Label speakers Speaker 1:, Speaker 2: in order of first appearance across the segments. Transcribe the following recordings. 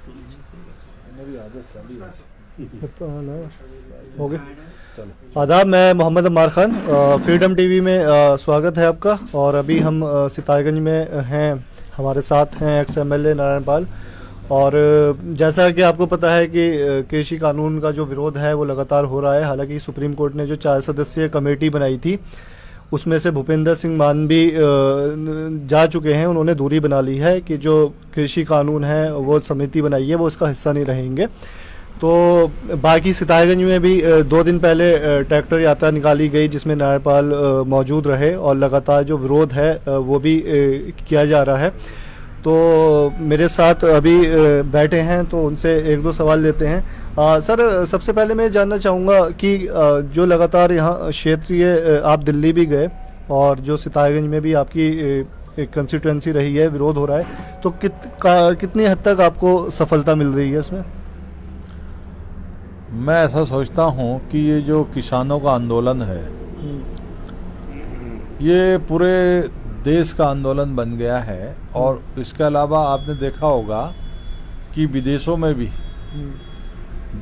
Speaker 1: मेरी आदत साली है।
Speaker 2: तो है ना, हो गया। आदाब, मैं मोहम्मद अम्मार खान, फ्रीडम टीवी में स्वागत है आपका। और अभी हम सितारगंज में हैं, हमारे साथ हैं एक्स एमएलए नारायण पाल। और जैसा कि आपको पता है कि कृषि कानून का जो विरोध है वो लगातार हो रहा है। हालांकि सुप्रीम कोर्ट ने जो 4 सदस्यीय कमेटी बनाई थी उसमें से भूपेंद्र सिंह मान भी जा चुके हैं। उन्होंने दूरी बना ली है कि जो कृषि कानून है वो समिति बनाई है वो इसका हिस्सा नहीं रहेंगे। तो बाकी सितारगंज में भी 2 दिन पहले ट्रैक्टर यात्रा निकाली गई जिसमें नारायण पाल मौजूद रहे और लगातार जो विरोध है वो भी किया जा रहा है। तो मेरे साथ अभी बैठे हैं तो उनसे 1-2 सवाल लेते हैं। सर, सबसे पहले मैं जानना चाहूँगा कि जो लगातार यहाँ क्षेत्रीय आप दिल्ली भी गए और जो सितारगंज में भी आपकी एक कंस्टिट्यूएंसी रही है, विरोध हो रहा है, तो कितनी हद तक आपको सफलता मिल रही है इसमें?
Speaker 1: मैं ऐसा सोचता हूँ कि ये जो किसानों का आंदोलन है ये पूरे देश का आंदोलन बन गया है। और इसके अलावा आपने देखा होगा कि विदेशों में भी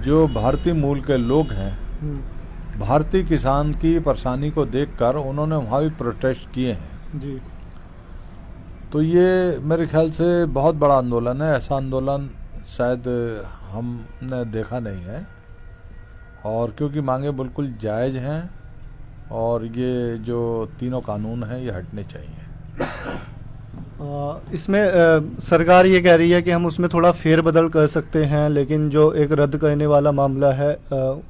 Speaker 1: जो भारतीय मूल के लोग हैं भारतीय किसान की परेशानी को देखकर उन्होंने वहाँ भी प्रोटेस्ट किए हैं
Speaker 2: जी।
Speaker 1: तो ये मेरे ख्याल से बहुत बड़ा आंदोलन है। ऐसा आंदोलन शायद हमने देखा नहीं है। और क्योंकि मांगे बिल्कुल जायज़ हैं और ये जो तीनों कानून हैं ये हटने चाहिए।
Speaker 2: इसमें सरकार ये कह रही है कि हम उसमें थोड़ा फेरबदल कर सकते हैं, लेकिन जो एक रद्द करने वाला मामला है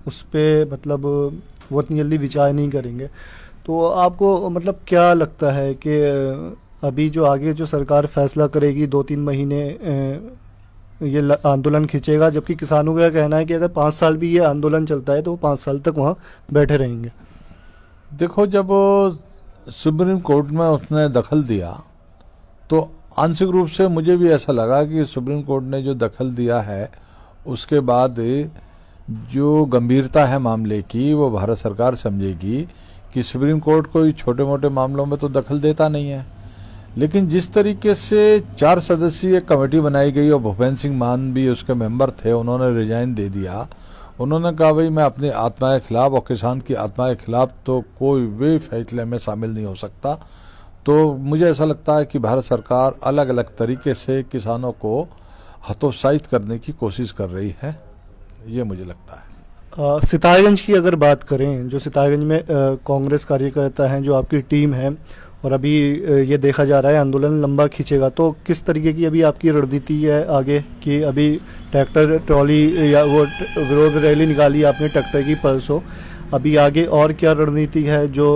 Speaker 2: उस पर मतलब वो इतनी जल्दी विचार नहीं करेंगे। तो आपको मतलब क्या लगता है कि अभी जो आगे जो सरकार फैसला करेगी 2-3 महीने ये आंदोलन खींचेगा, जबकि किसानों का कहना है कि अगर 5 साल भी ये आंदोलन चलता है तो वो 5 साल तक वहाँ बैठे रहेंगे?
Speaker 1: देखो, जब सुप्रीम कोर्ट में उसने दखल दिया तो आंशिक रूप से मुझे भी ऐसा लगा कि सुप्रीम कोर्ट ने जो दखल दिया है उसके बाद जो गंभीरता है मामले की वो भारत सरकार समझेगी कि सुप्रीम कोर्ट कोई छोटे मोटे मामलों में तो दखल देता नहीं है। लेकिन जिस तरीके से 4 सदस्यीय कमेटी बनाई गई और भूपेंद्र सिंह मान भी उसके मेंबर थे, उन्होंने रिजाइन दे दिया। उन्होंने कहा भाई मैं अपनी आत्मा के खिलाफ और किसान की आत्मा के खिलाफ तो कोई भी फैसले में शामिल नहीं हो सकता। तो मुझे ऐसा लगता है कि भारत सरकार अलग अलग तरीके से किसानों को हतोत्साहित करने की कोशिश कर रही है, ये मुझे लगता है।
Speaker 2: सितारगंज की अगर बात करें, जो सितारगंज में कांग्रेस कार्यकर्ता हैं, जो आपकी टीम है, और अभी ये देखा जा रहा है आंदोलन लंबा खींचेगा, तो किस तरीके की अभी आपकी रणनीति है आगे कि अभी ट्रैक्टर ट्रॉली या वो विरोध रैली निकाली आपने ट्रैक्टर की परसों, अभी आगे और क्या रणनीति है जो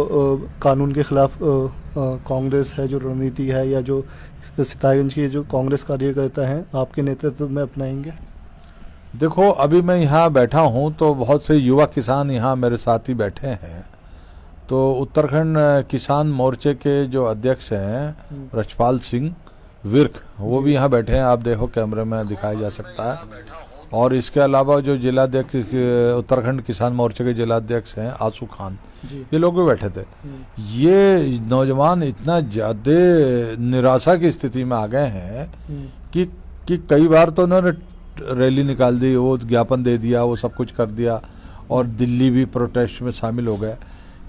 Speaker 2: कानून के खिलाफ कांग्रेस है जो रणनीति है या जो सितारगंज के जो कांग्रेस कार्यकर्ता हैं आपके नेतृत्व में अपनाएंगे?
Speaker 1: देखो, अभी मैं यहाँ बैठा हूँ तो बहुत से युवा किसान यहाँ मेरे साथ ही बैठे हैं। तो उत्तराखंड किसान मोर्चे के जो अध्यक्ष हैं रछपाल सिंह विर्क, वो भी यहाँ बैठे हैं। आप देखो, कैमरे में दिखाया जा सकता है। और इसके अलावा जो जिलाध्यक्ष उत्तराखंड किसान मोर्चे के जिलाध्यक्ष हैं आसू खान, ये लोग भी बैठे थे। ये नौजवान इतना ज़्यादा निराशा की स्थिति में आ गए हैं कि कई बार तो उन्होंने रैली निकाल दी, वो ज्ञापन दे दिया, वो सब कुछ कर दिया और दिल्ली भी प्रोटेस्ट में शामिल हो गए।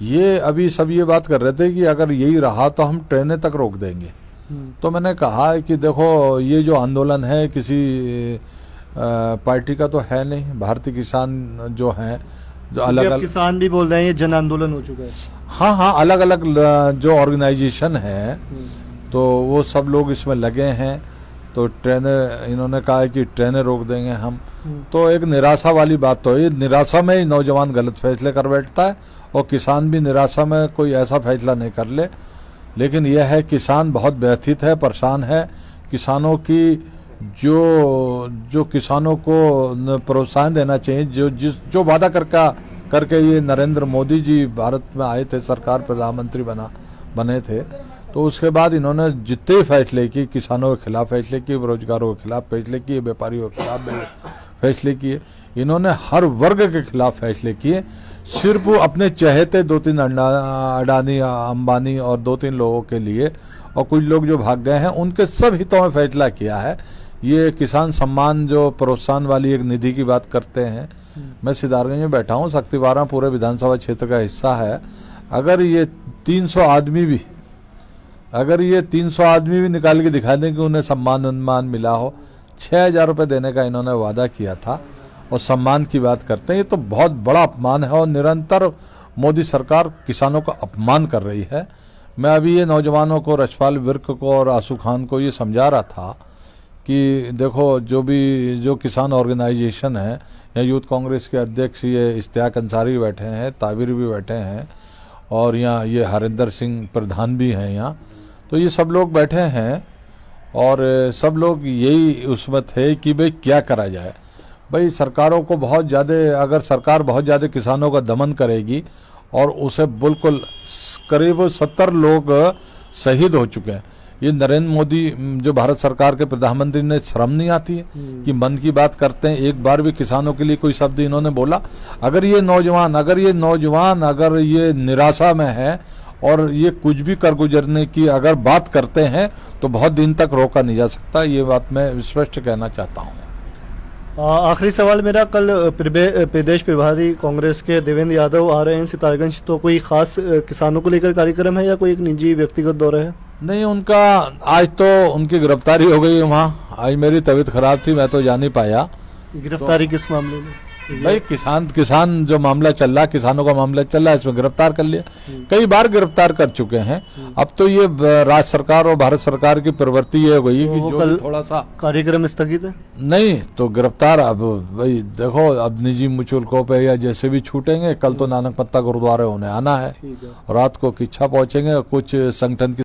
Speaker 1: ये अभी सब ये बात कर रहे थे कि अगर यही रहा तो हम ट्रेनें तक रोक देंगे। तो मैंने कहा कि देखो, ये जो आंदोलन है किसी पार्टी का तो है नहीं। भारतीय किसान जो हैं, जो अलग अलग
Speaker 2: किसान भी बोल रहे हैं ये जन आंदोलन हो चुका है।
Speaker 1: हाँ, अलग अलग जो ऑर्गेनाइजेशन है तो वो सब लोग इसमें लगे हैं। तो ट्रेनें, इन्होंने कहा है कि ट्रेनें रोक देंगे हम। तो एक निराशा वाली बात तो है। निराशा में ही नौजवान गलत फैसले कर बैठता है और किसान भी निराशा में कोई ऐसा फैसला नहीं कर ले। लेकिन यह है, किसान बहुत व्यथित है, परेशान है। किसानों की जो किसानों को प्रोत्साहन देना चाहिए, जो वादा करके ये नरेंद्र मोदी जी भारत में आए थे, सरकार प्रधानमंत्री बने थे, तो उसके बाद इन्होंने जितने फैसले किए, किसानों के खिलाफ फैसले किए, बेरोजगारों के खिलाफ फैसले किए, व्यापारियों के खिलाफ फैसले किए, इन्होंने हर वर्ग के खिलाफ फैसले किए। सिर्फ अपने चहेते 2-3 अडानी, अंबानी और 2-3 लोगों के लिए, और कुछ लोग जो भाग गए हैं उनके सब हितों में फैसला किया है ये किसान सम्मान जो प्रोत्साहन वाली एक निधि की बात करते हैं, मैं सितारगंज में बैठा हूँ, शक्ति 12 पूरे विधानसभा क्षेत्र का हिस्सा है। अगर ये 300 आदमी भी निकाल के दिखा दें कि उन्हें सम्मान मिला हो, 6,000 रुपये देने का इन्होंने वादा किया था और सम्मान की बात करते हैं, ये तो बहुत बड़ा अपमान है और निरंतर मोदी सरकार किसानों का अपमान कर रही है। मैं अभी ये नौजवानों को, रछपाल विर्क को और आसू खान को ये समझा रहा था कि देखो जो किसान ऑर्गेनाइजेशन है, या यूथ कांग्रेस के अध्यक्ष ये इश्तियाक अंसारी बैठे हैं, ताबिर भी बैठे हैं और यहाँ ये हरिंदर सिंह प्रधान भी हैं यहाँ, तो ये सब लोग बैठे हैं और सब लोग यही उसमें थे कि भाई क्या करा जाए। भाई सरकारों को बहुत ज़्यादा, अगर सरकार बहुत ज़्यादा किसानों का दमन करेगी और उसे बिल्कुल करीब 70 लोग शहीद हो चुके हैं। ये नरेंद्र मोदी जो भारत सरकार के प्रधानमंत्री ने शर्म नहीं आती है कि मन की बात करते हैं, एक बार भी किसानों के लिए कोई शब्द इन्होंने बोला? अगर ये नौजवान अगर ये निराशा में है और ये कुछ भी कर गुजरने की अगर बात करते हैं तो बहुत दिन तक रोका नहीं जा सकता। ये बात मैं स्पष्ट कहना चाहता हूँ।
Speaker 2: आखिरी सवाल मेरा, कल प्रदेश प्रभारी कांग्रेस के देवेंद्र यादव आ रहे हैं सितारगंज, तो कोई खास किसानों को लेकर कार्यक्रम है या कोई एक निजी व्यक्तिगत दौरा है?
Speaker 1: नहीं, उनका आज तो उनकी गिरफ्तारी हो गई वहाँ। आज मेरी तबीयत खराब थी, मैं तो जा नहीं पाया।
Speaker 2: गिरफ्तारी किस मामले में?
Speaker 1: भाई किसान जो मामला चल रहा है, किसानों का मामला चल रहा है, इसमें गिरफ्तार कर लिया, कई बार गिरफ्तार कर चुके हैं। अब तो ये राज्य सरकार और भारत सरकार की प्रवृत्ति ये हो गई कि जो थोड़ा सा
Speaker 2: कार्यक्रम स्थगित है, नहीं
Speaker 1: तो गिरफ्तार। अब भाई देखो, अब निजी मुचुलकों पे या जैसे भी छूटेंगे। कल तो नानक पत्ता गुरुद्वारे होने आना है, रात को किच्छा पहुंचेंगे, कुछ संगठन की